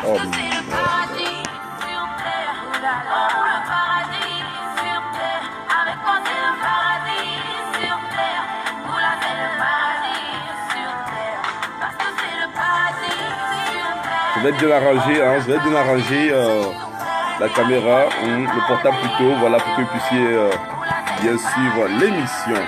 Oh, je vais bien arranger, hein, je vais bien arranger la caméra, le portable plutôt, voilà, pour que vous puissiez bien suivre l'émission.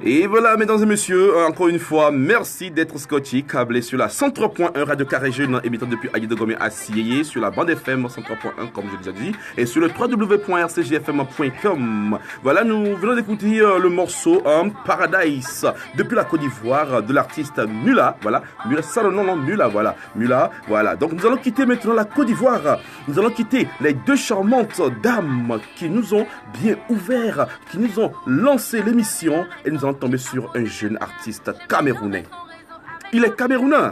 Et voilà, mesdames et messieurs, encore une fois, merci d'être scotché, câblé sur la 103.1 Radio Carré Jeune, émettant depuis Aïe-de-Gomé à Sieyé, sur la bande FM 103.1, comme je l'ai déjà dit, et sur le www.rcgfm.com. Voilà, nous venons d'écouter le morceau Paradise, depuis la Côte d'Ivoire, de l'artiste Mula. Voilà, Mula, ça le nom, non, Mula, voilà, Mula, voilà. Donc nous allons quitter maintenant la Côte d'Ivoire. Nous allons quitter les deux charmantes dames qui nous ont bien ouvert, qui nous ont lancé l'émission, et nous allons tomber sur un jeune artiste camerounais. Il est camerounais,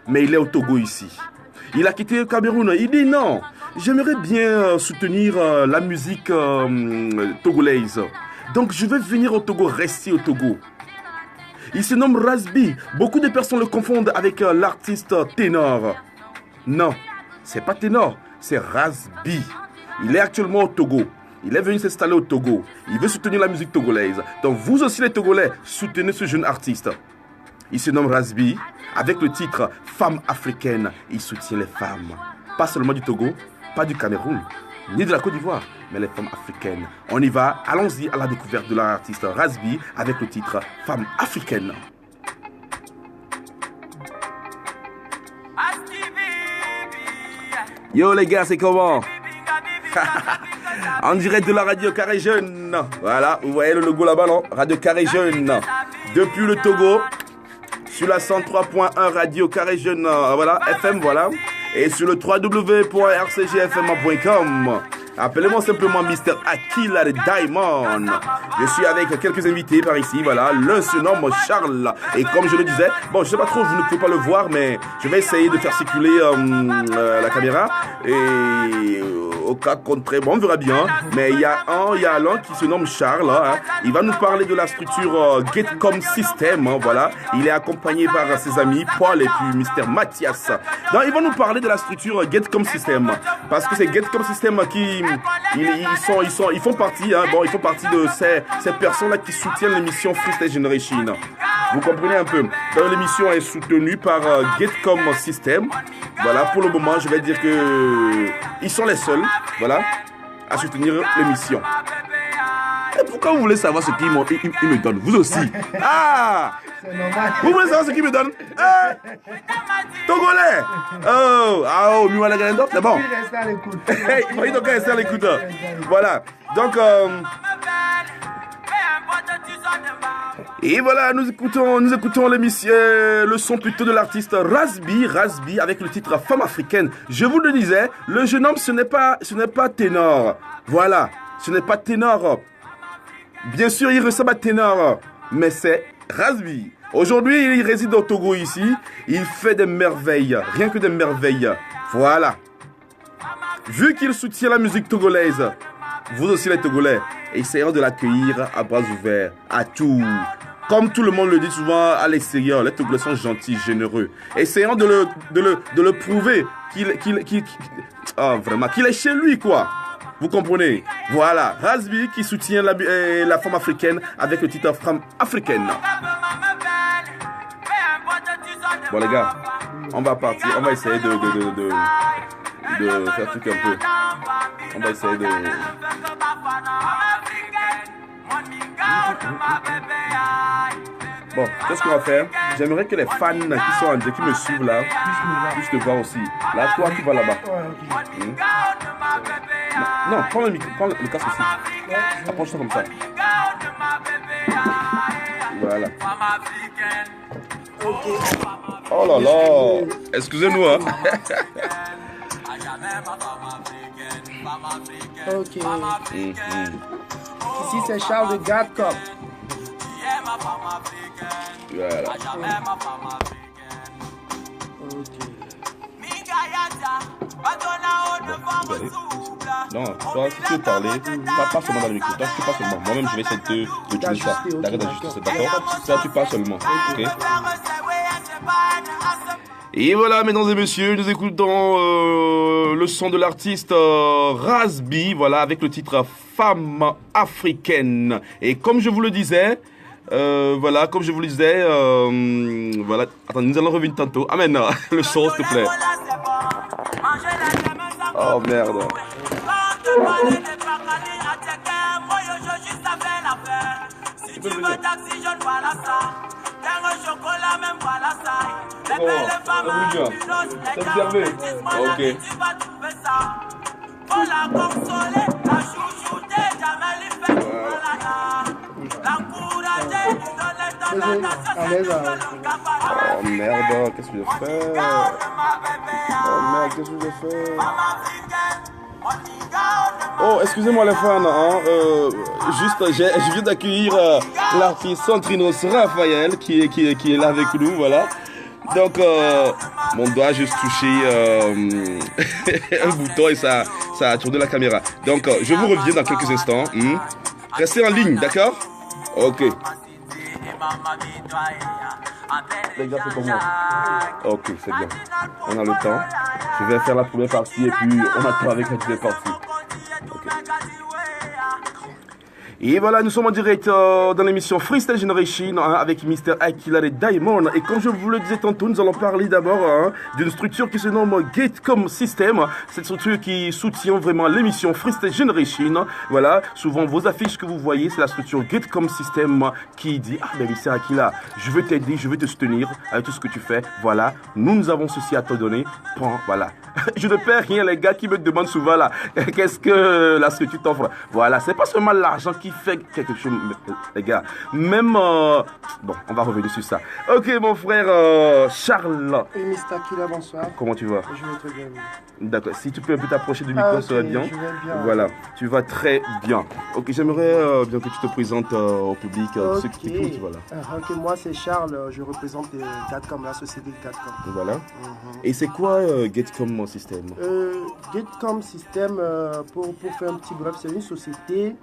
mais il est au Togo ici. Il a quitté le Cameroun. Il dit non, j'aimerais bien soutenir la musique togolaise. Donc je vais venir au Togo, rester au Togo. Il se nomme Razbi. Beaucoup de personnes le confondent avec l'artiste Ténor. Non, c'est pas Ténor, c'est Razbi. Il est actuellement au Togo. Il est venu s'installer au Togo. Il veut soutenir la musique togolaise. Donc vous aussi les Togolais, soutenez ce jeune artiste. Il se nomme Razbi. Avec le titre Femme africaine, il soutient les femmes. Pas seulement du Togo, pas du Cameroun, ni de la Côte d'Ivoire, mais les femmes africaines. On y va, allons-y à la découverte de l'artiste Razbi avec le titre Femme africaine. Yo les gars, c'est comment? En direct de la Radio Carré Jeune. Voilà, vous voyez le logo là-bas, non? Radio Carré Jeune. Depuis le Togo, sur la 103.1 Radio Carré Jeune, voilà, FM, voilà. Et sur le www.rcgfm.com. Appelez-moi simplement Mr. Akila Diamond. Je suis avec quelques invités par ici, voilà. L'un se nomme Charles. Et comme je le disais, bon, je sais pas trop, vous ne pouvez pas le voir, mais je vais essayer de faire circuler la caméra. Et au cas contraire, bon, on verra bien. Mais il y a l'un qui se nomme Charles. Hein. Il va nous parler de la structure Getcom System. Hein, voilà. Il est accompagné par ses amis Paul et puis Mr. Mathias. Donc, ils vont nous parler de la structure Getcom System. Parce que c'est Getcom System qui... Ils font partie, hein, bon, ils font partie de ces personnes-là qui soutiennent l'émission Freestyle Generation. Vous comprenez un peu. Donc l'émission est soutenue par Getcom System. Voilà, pour le moment, je vais dire que ils sont les seuls, voilà, à soutenir l'émission. Et pourquoi vous voulez savoir ce qu'ils me donnent? Vous aussi. Ah! Vous voulez savoir ce qu'ils me donnent? Togolais! Oh, Miwala Galendo, c'est bon. Il doit rester à l'écoute. Voilà. Donc, et voilà, nous écoutons l'émission, le son plutôt de l'artiste Razbi avec le titre Femme africaine. Je vous le disais, le jeune homme, ce n'est pas Ténor. Voilà, ce n'est pas Ténor. Bien sûr, il ressemble à Ténor, mais c'est Razbi. Aujourd'hui, il réside au Togo ici. Il fait des merveilles, rien que des merveilles. Voilà. Vu qu'il soutient la musique togolaise, vous aussi les Togolais, essayons de l'accueillir à bras ouverts, à tout. Comme tout le monde le dit souvent à l'extérieur, les Togolais sont gentils, généreux. Essayons de le prouver qu'il est chez lui, quoi. Vous comprenez? Voilà, Razbi qui soutient la femme africaine avec le titre Femme africaine. Bon les gars, on va partir, on va essayer de faire truc un peu. On va essayer de... Bon, qu'est-ce qu'on va faire? J'aimerais que les fans qui me suivent là puissent te voir aussi. Là, toi, tu vas là-bas. Non, prends le micro, prends le casque aussi. Approche-toi comme ça. Voilà. Oh là là. Excusez-nous, hein. Ok. Ici, c'est Charles de Gatcom. Voilà. Ok. Non, toi, si tu veux parler, pas seulement dans le micro. Toi, tu parles seulement. Moi-même, je vais essayer de tuer ça. D'arrêter d'ajuster ça, d'accord? Toi, tu parles seulement. Ok? Et voilà, mesdames et messieurs, nous écoutons le son de l'artiste Razby, voilà, avec le titre Femme africaine. Et comme je vous le disais, voilà, comme je vous le disais, voilà, attends, nous allons revenir tantôt. Amen, le son, s'il te plaît. Oh merde. Si tu veux taxi, je ne vois la ça. Un chocolat, même voilà ça. Les belles femmes, tu n'oses les gars. Ok. Tu vas trouver ça. Pour la consoler, la chouchouter, jamais lui fait l'encourager, lui donner ton attention. Oh merde, qu'est-ce que je fais? Oh merde, qu'est-ce que je fais? Oh, excusez-moi les fans, hein, juste, je viens d'accueillir l'artiste Santrinos Raphaël qui est là avec nous, voilà. Donc, mon doigt a juste touché un bouton et ça a tourné la caméra. Donc, je vous reviens dans quelques instants. Restez en ligne, d'accord? Ok. Les gars, c'est comment? Ok, c'est bien. On a le temps. Je vais faire la première partie et puis on attend avec la deuxième partie. Okay. Et voilà, nous sommes en direct dans l'émission Freestyle Generation avec Mr. Akila et Diamond. Et comme je vous le disais tantôt, nous allons parler d'abord d'une structure qui se nomme Gatecom System. Cette structure qui soutient vraiment l'émission Freestyle Generation. Voilà, souvent vos affiches que vous voyez, c'est la structure Gatecom System qui dit: ah ben Mr. Akila, je veux t'aider, je veux te soutenir avec tout ce que tu fais. Voilà, nous avons ceci à te donner. Prends, voilà. Je ne perds rien, les gars qui me demandent souvent là, qu'est-ce que la structure t'offre. Voilà, c'est pas seulement l'argent qui fait quelque chose, les gars. Même, bon, on va revenir sur ça. Ok, mon frère Charles. Et Mr. Akila, bonsoir. Comment tu vas? Je vais très bien. D'accord, si tu peux un peu t'approcher du micro, ça va bien. Je vais bien. Voilà, tu vas très bien. Ok, j'aimerais bien que tu te présentes au public, ceux qui t'écoutent, voilà. Ok, moi c'est Charles, je représente Gatecom, la société Gatecom. Voilà. Et c'est quoi Gatecom System? Gatecom System, pour faire un petit bref, c'est une société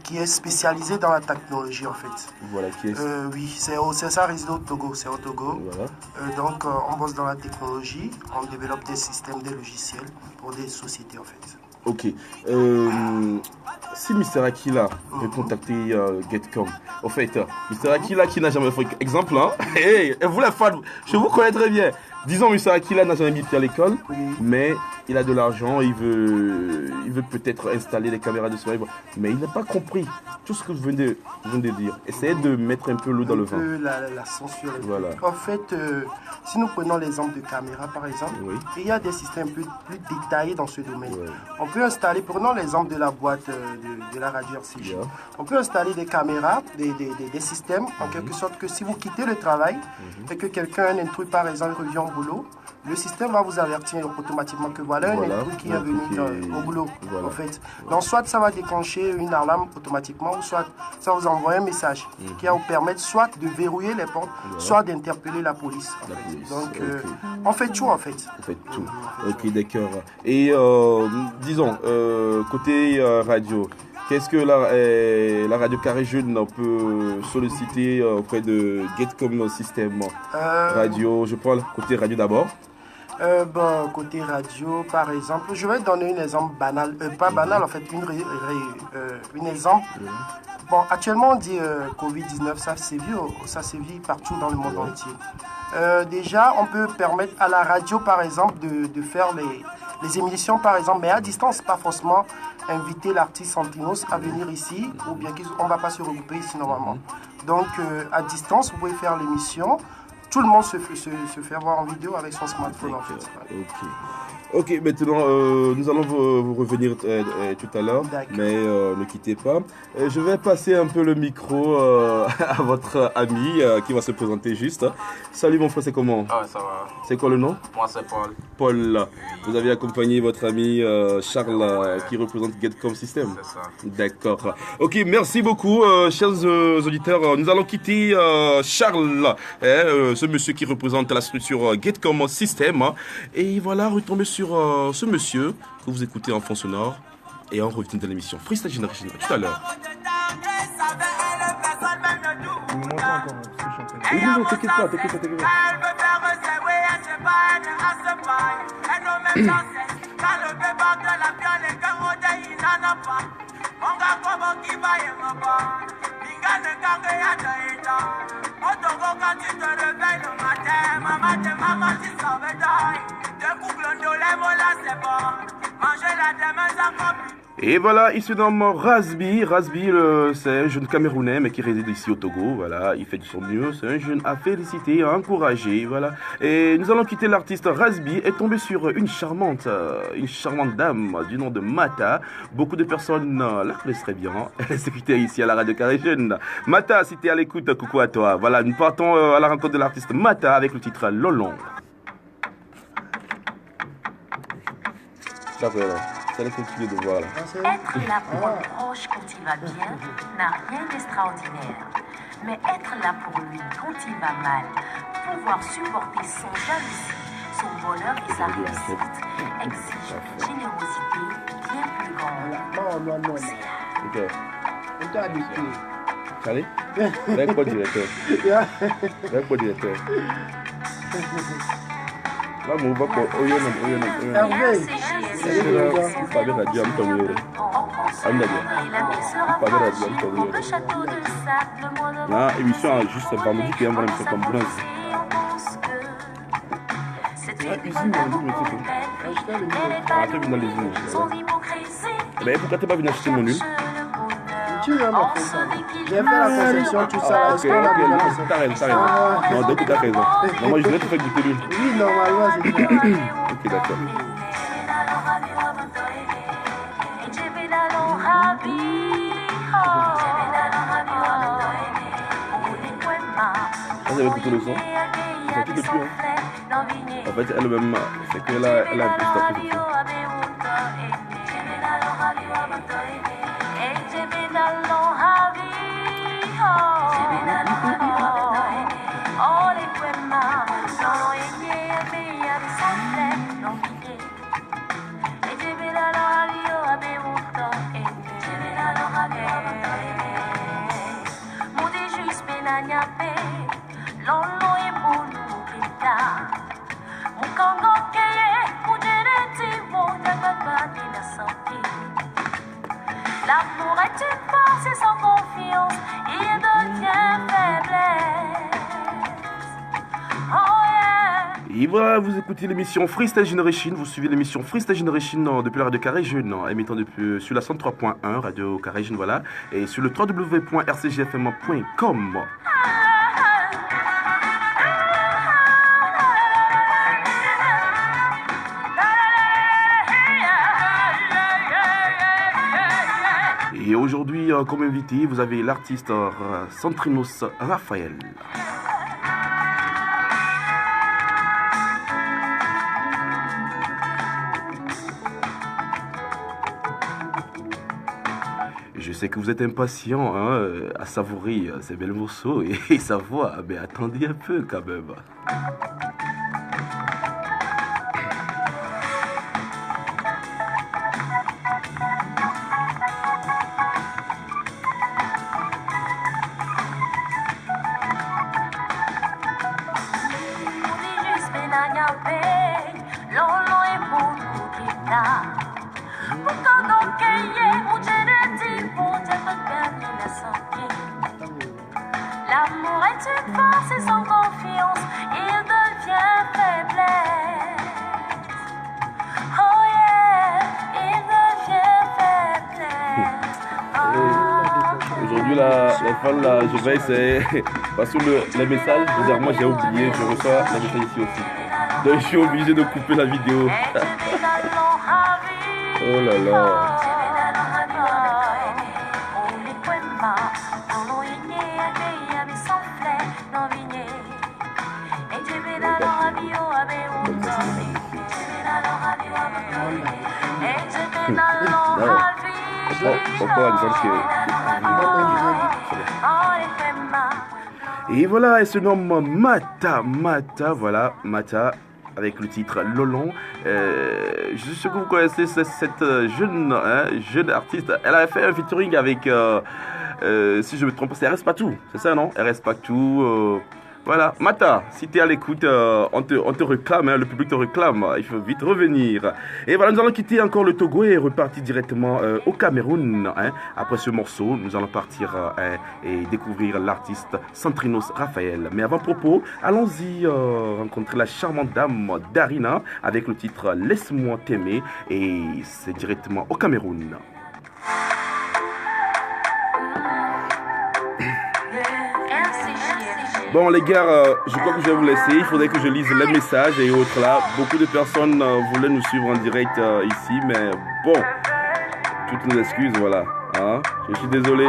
qui est spécialisée dans la technologie en fait. Voilà, qui est... oui, c'est ça réside au Togo, c'est au Togo. Voilà. Donc on bosse dans la technologie, on développe des systèmes, des logiciels pour des sociétés en fait. Ok. Si Mr. Akila veut contacter Gatecom, en fait, Mr. Akila qui n'a jamais fait exemple, hein, hey, vous les fans, je vous connais très bien. Disons, Mr. Akila n'a jamais mis pied à l'école, mais il a de l'argent, il veut peut-être installer des caméras de surveillance, mais il n'a pas compris tout ce que je viens de dire. Essayez de mettre un peu l'eau dans le vin. La censure. Voilà. En fait, si nous prenons l'exemple de caméra par exemple, il y a des systèmes plus détaillés dans ce domaine. On peut installer, prenons l'exemple de la boîte de la radio RCJ. On peut installer des caméras, des systèmes, en quelque sorte que si vous quittez le travail et que quelqu'un, un intrus par exemple, revient au boulot, le système va vous avertir automatiquement que voilà un intrus qui est venu au boulot. En fait. Donc soit ça va déclencher une alarme automatiquement, ou soit ça va vous envoyer un message qui va vous permettre soit de verrouiller les portes, soit d'interpeller la police. Donc on fait tout en fait. On fait tout. Ok, d'accord. Et disons, côté radio, qu'est-ce que la radio Carré Jeune peut solliciter auprès de Gatecom System Radio? Je prends le côté radio d'abord. Bon, côté radio, par exemple, je vais donner un exemple banal, pas banal en fait, un exemple. Bon, actuellement on dit Covid-19, ça sévit partout dans le monde entier. Déjà, on peut permettre à la radio, par exemple, de faire les émissions, par exemple, mais à distance, pas forcément inviter l'artiste Santrinos à venir ici, ou bien qu'on ne va pas se regrouper ici normalement. Donc, à distance, vous pouvez faire l'émission. Tout le monde se fait voir en vidéo avec son smartphone en fait. Ok, maintenant nous allons vous revenir tout à l'heure, mais ne quittez pas. Je vais passer un peu le micro à votre ami qui va se présenter juste. Salut mon frère, c'est comment? Ah ouais, ça va. C'est quoi le nom? Moi c'est Paul. Paul, vous avez accompagné votre ami Charles qui représente Gatecom System. C'est ça. D'accord. Ok, merci beaucoup chers auditeurs. Nous allons quitter Charles, ce monsieur qui représente la structure Gatecom System. Et voilà, retomber sur sur ce monsieur que vous écoutez en fond sonore. Et on revient dans l'émission Freestyle Generation tout à l'heure. Oui, non, t'inquiète pas. Et voilà, il se nomme Razbi. Razbi, c'est un jeune Camerounais, mais qui réside ici au Togo. Voilà, il fait de son mieux. C'est un jeune à féliciter, à encourager. Voilà. Et nous allons quitter l'artiste Razbi et tomber sur une charmante dame du nom de Mata. Beaucoup de personnes la connaissent très bien. Elle est écoutée ici à la radio Carré Jeune. Mata, si tu es à l'écoute, coucou à toi. Voilà, nous partons à la rencontre de l'artiste Mata avec le titre Lolong. D'accord. Allez continuer de voir là. Être là pour un proche quand il va bien n'a rien d'extraordinaire. Mais être là pour lui quand il va mal, pouvoir supporter son jalousie, son bonheur et sa réussite exige une générosité bien plus grande. Non. Ok. On t'a habitué. Allez. Avec quoi directeur? Là, mon va pour Hervé. La émission juste vendredi qui est une émission comme bronze. Mais pourquoi t'es pas venu acheter mon nul? Tu viens me faire ça. J'ai fait la conception, tout ça. Est-ce qu'on a bien fait? T'as raison. Non, donc t'as raison. Non, moi je voulais te faire goûter l'huile. Oui, normalement, c'est ça. Ok, d'accord. Vous avez écouté le son? Ça quitte plus, hein. En fait, elle-même, c'est qu'elle a un peu stoppé. L'amour est une force et sans confiance, il devient faiblesse. Oh yeah. Et voilà, vous écoutez l'émission Freestyle Generation. Vous suivez l'émission Freestyle Generation depuis la radio Carré Jeune, émettant depuis sur la 103.1 radio Carré Jeune, voilà, et sur le www.rcgfm.com. Et aujourd'hui, comme invité, vous avez l'artiste Santrinos Raphaël. Je sais que vous êtes impatient à savourer ces belles morceaux et sa voix, mais attendez un peu quand même. L'amour est une force et sans confiance, il devient faiblesse. Oh yeah, il devient faiblesse. Aujourd'hui, la femme, là, je vais essayer. Parce que les messages, moi j'ai oublié, je reçois les messages ici aussi. Donc je suis obligé de couper la vidéo. Oh là là. Et voilà, elle se nomme Mata, voilà, Mata. avec le titre Lolon. Je suis sûr que vous connaissez cette jeune artiste. Elle a fait un featuring avec, si je me trompe, c'est RS Patou, c'est ça non? RS Patou. Voilà, Mata, si tu es à l'écoute, on te réclame, hein, le public te réclame, il faut vite revenir. Et voilà, nous allons quitter encore le Togo et repartir directement au Cameroun. Hein. Après ce morceau, nous allons partir et découvrir l'artiste Centrinos Raphaël. Mais avant propos, allons-y rencontrer la charmante dame Darina avec le titre Laisse-moi t'aimer et c'est directement au Cameroun. Bon les gars, je crois que je vais vous laisser, il faudrait que je lise les messages et autres là. Beaucoup de personnes voulaient nous suivre en direct ici, mais bon, toutes nos excuses, voilà. Hein? Je suis désolé.